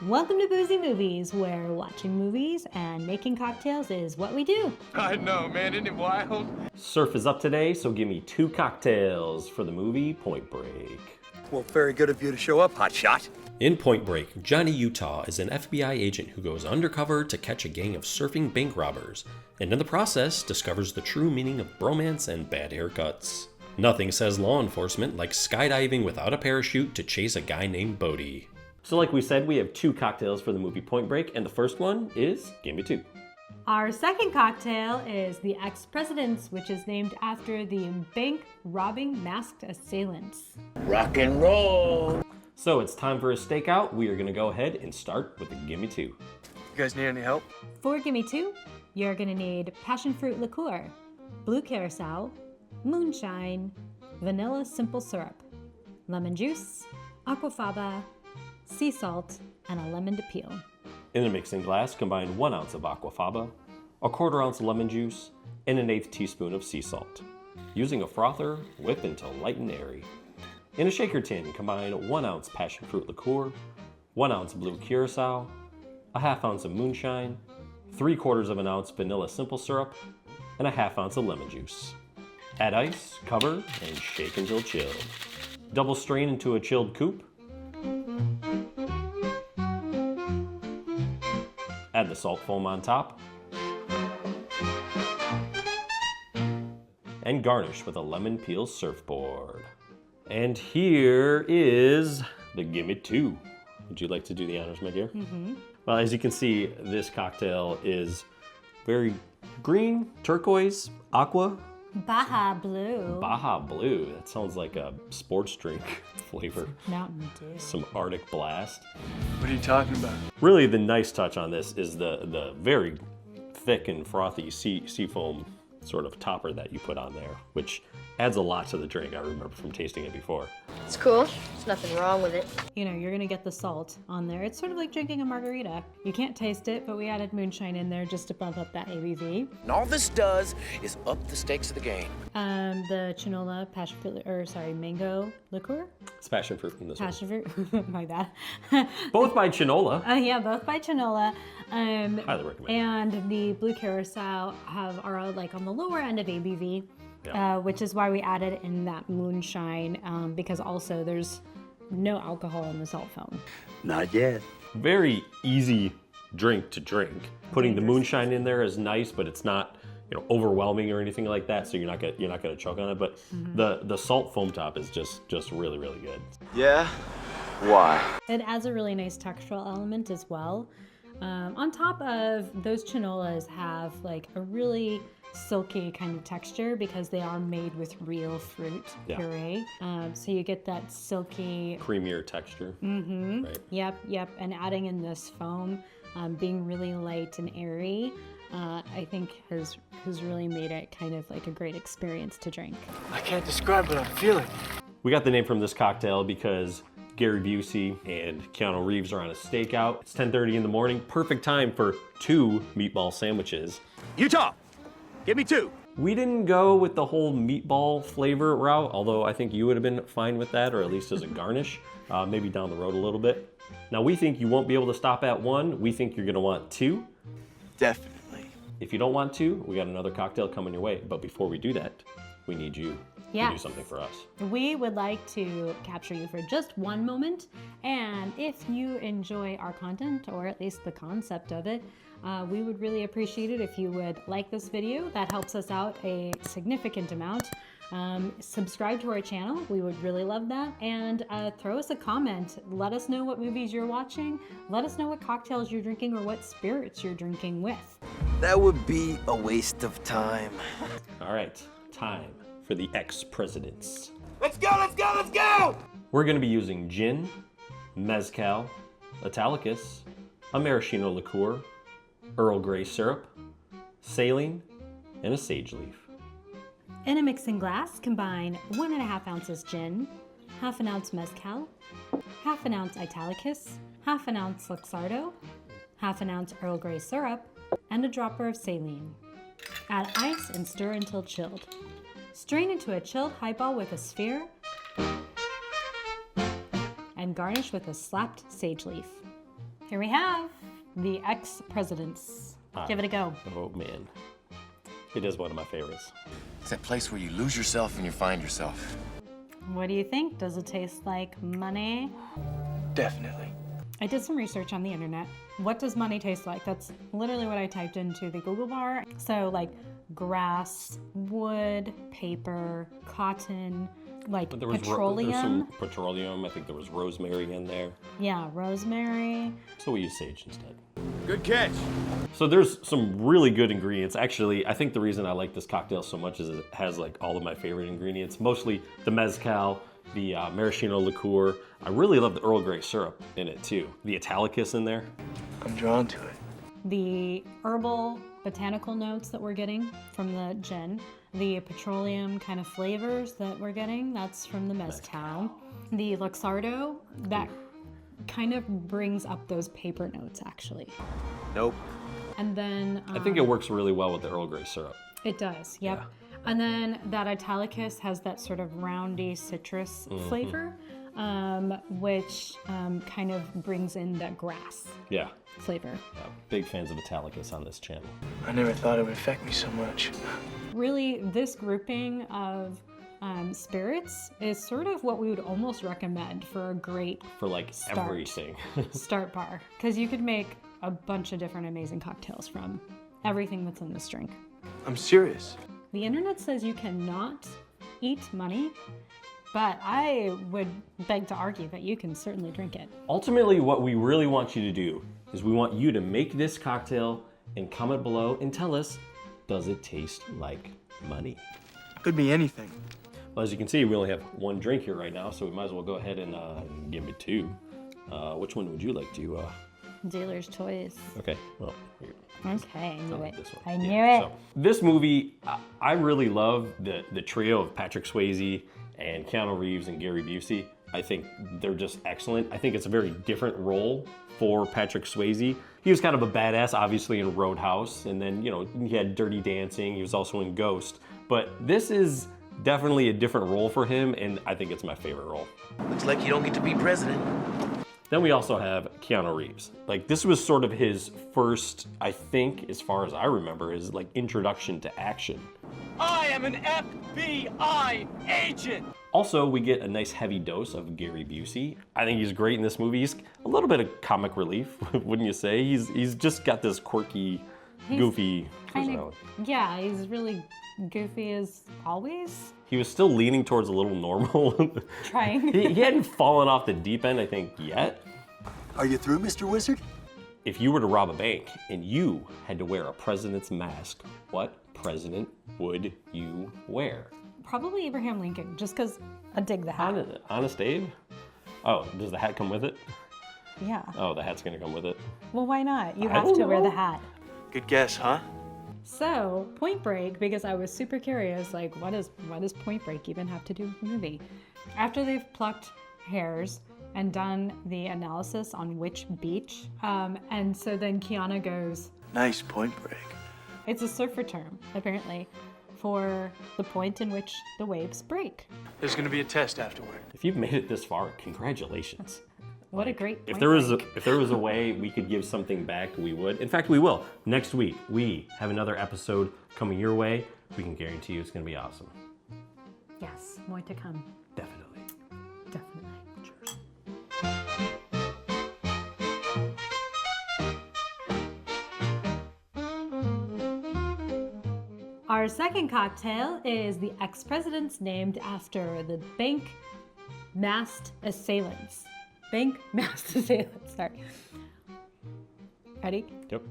Welcome to Boozy Movies, where watching movies and making cocktails is what we do. I know, man, isn't it wild? Surf is up today, so give me 2 cocktails for the movie Point Break. Well, very good of you to show up, hotshot. In Point Break, Johnny Utah is an FBI agent who goes undercover to catch a gang of surfing bank robbers, and in the process discovers the true meaning of bromance and bad haircuts. Nothing says law enforcement like skydiving without a parachute to chase a guy named Bodie. So like we said, we have 2 cocktails for the movie Point Break, and the first one is Gimme 2. Our second cocktail is the Ex-Presidents, which is named after the bank robbing masked assailants. Rock and roll. So it's time for a stakeout. We are gonna go ahead and start with the Gimme 2. You guys need any help? For Gimme 2, you're gonna need passion fruit liqueur, blue curacao, moonshine, vanilla simple syrup, lemon juice, aquafaba, sea salt, and a lemon to peel. In a mixing glass, combine 1 ounce of aquafaba, a 1/4 ounce lemon juice, and 1/8 teaspoon of sea salt. Using a frother, whip until light and airy. In a shaker tin, combine 1 ounce passion fruit liqueur, 1 ounce blue curacao, a 1/2 ounce of moonshine, 3/4 of an ounce vanilla simple syrup, and a 1/2 ounce of lemon juice. Add ice, cover, and shake until chilled. Double strain into a chilled coupe. Add the salt foam on top. And garnish with a lemon peel surfboard. And here is the Gimme 2. Would you like to do the honors, my dear? Mm-hmm. Well, as you can see, this cocktail is very green, turquoise, aqua. Baja Blue. Baja Blue. That sounds like a sports drink flavor. Mountain Dew. Some Arctic Blast. What are you talking about? Really, the nice touch on this is the very thick and frothy sea foam sort of topper that you put on there, which adds a lot to the drink. I remember from tasting it before. It's cool. There's nothing wrong with it. You know, you're gonna get the salt on there. It's sort of like drinking a margarita. You can't taste it, but we added moonshine in there just to bump up that ABV. And all this does is up the stakes of the game. The Chinola mango liqueur. It's passion fruit in this Passion fruit, my bad. one. Both by Chinola. Yeah, both by Chinola. Highly recommend. And the blue curacao are like on the lower end of ABV. Yeah. Which is why we added in that moonshine, because also there's no alcohol in the salt foam. Not yet. Very easy drink to drink. Putting the moonshine in there is nice, but it's not, overwhelming or anything like that. So you're not gonna choke on it. But the salt foam top is just really, really good. Yeah? Why? It adds a really nice textural element as well. On top of those Chinolas have like a really silky kind of texture because they are made with real fruit puree. So you get that silky, Creamier texture. Right. Yep. And adding in this foam, being really light and airy, I think has really made it kind of like a great experience to drink. I can't describe what I'm feeling. We got the name from this cocktail because Gary Busey and Keanu Reeves are on a stakeout. It's 10:30 in the morning. Perfect time for 2 meatball sandwiches. Utah, give me 2. We didn't go with the whole meatball flavor route, although I think you would have been fine with that, or at least as a garnish, maybe down the road a little bit. Now we think you won't be able to stop at 1. We think you're gonna want 2. Definitely. If you don't want 2, we got another cocktail coming your way. But before we do that, we need you to do something for us. We would like to capture you for just one moment, and if you enjoy our content, or at least the concept of it, we would really appreciate it if you would like this video. That helps us out a significant amount. Subscribe to our channel, we would really love that, and throw us a comment. Let us know what movies you're watching. Let us know what cocktails you're drinking or what spirits you're drinking with. That would be a waste of time. All right, time for the Ex-Presidents. Let's go, let's go, let's go! We're gonna be using gin, Mezcal, Italicus, a maraschino liqueur, Earl Grey syrup, saline, and a sage leaf. In a mixing glass, combine 1.5 ounces gin, 1/2 ounce Mezcal, 1/2 ounce Italicus, 1/2 ounce Luxardo, 1/2 ounce Earl Grey syrup, and a dropper of saline. Add ice and stir until chilled. Strain into a chilled highball with a sphere and garnish with a slapped sage leaf. Here we have the ex-presidents. Give it a go. Oh man, it is one of my favorites. It's that place where you lose yourself and you find yourself. What do you think? Does it taste like money? Definitely. I did some research on the internet. What does money taste like? That's literally what I typed into the Google bar. So like grass, wood, paper, cotton, like But there was petroleum. there's some petroleum. I think there was rosemary in there. Yeah, rosemary. So we use sage instead. Good catch. So there's some really good ingredients. Actually, I think the reason I like this cocktail so much is it has like all of my favorite ingredients, mostly the mezcal, the maraschino liqueur. I really love the Earl Grey syrup in it too. The Italicus in there. I'm drawn to it. The herbal botanical notes that we're getting from the gin. The petroleum kind of flavors that we're getting, that's from the mezcal. The Luxardo, that kind of brings up those paper notes actually. Nope. And then I think it works really well with the Earl Grey syrup. it does, yep. And then that Italicus has that sort of roundy citrus flavor, which kind of brings in that grass Yeah. flavor. Big fans of Italicus on this channel. I never thought it would affect me so much. Really, this grouping of spirits is sort of what we would almost recommend for a great For like Start. everything. start bar, because you could make a bunch of different amazing cocktails from everything that's in this drink. I'm serious. The internet says you cannot eat money, but I would beg to argue that you can certainly drink it. Ultimately, what we really want you to do is we want you to make this cocktail and comment below and tell us, does it taste like money? Could be anything. Well, as you can see, we only have one drink here right now, so we might as well go ahead and give it two. Which one would you like to? Dealer's choice. Okay, well, here. Okay, I knew it. This one. I knew Yeah, it. so this movie, I really love the trio of Patrick Swayze and Keanu Reeves and Gary Busey. I think they're just excellent. I think it's a very different role for Patrick Swayze. He was kind of a badass, obviously, in Roadhouse, and then, you know, he had Dirty Dancing. He was also in Ghost. But this is definitely a different role for him, and I think it's my favorite role. Looks like you don't get to be president. Then we also have Keanu Reeves. Like, this was sort of his first, I think, as far as I remember, his like introduction to action. I am an FBI agent. Also, we get a nice heavy dose of Gary Busey. I think he's great in this movie. He's a little bit of comic relief, wouldn't you say? He's just got this quirky, goofy personality. Yeah, he's really goofy as always. He was still leaning towards a little normal. Trying. he hadn't fallen off the deep end, I think, yet. Are you through, Mr. Wizard? If you were to rob a bank and you had to wear a president's mask, what president would you wear? Probably Abraham Lincoln, just because I dig the hat. Honest Abe? Oh, does the hat come with it? Yeah. Oh, the hat's gonna come with it. Well, why not? You I have don't to wear the know. hat. Good guess, huh? So, Point Break, because I was super curious, like, what does Point Break even have to do with the movie? After they've plucked hairs and done the analysis on which beach, and so then Kiana goes, Nice Point Break. it's a surfer term, apparently, for the point in which the waves break. There's gonna be a test afterward. If you've made it this far, congratulations. What a great If Point there was Break. a way we could give something back, we would. In fact, we will. Next week, we have another episode coming your way. We can guarantee you it's gonna be awesome. Yes, more to come. Definitely. Definitely. Cheers. Our second cocktail is the ex-presidents named after the bank masked assailants. Bank masked assailants, sorry. Ready? Yep.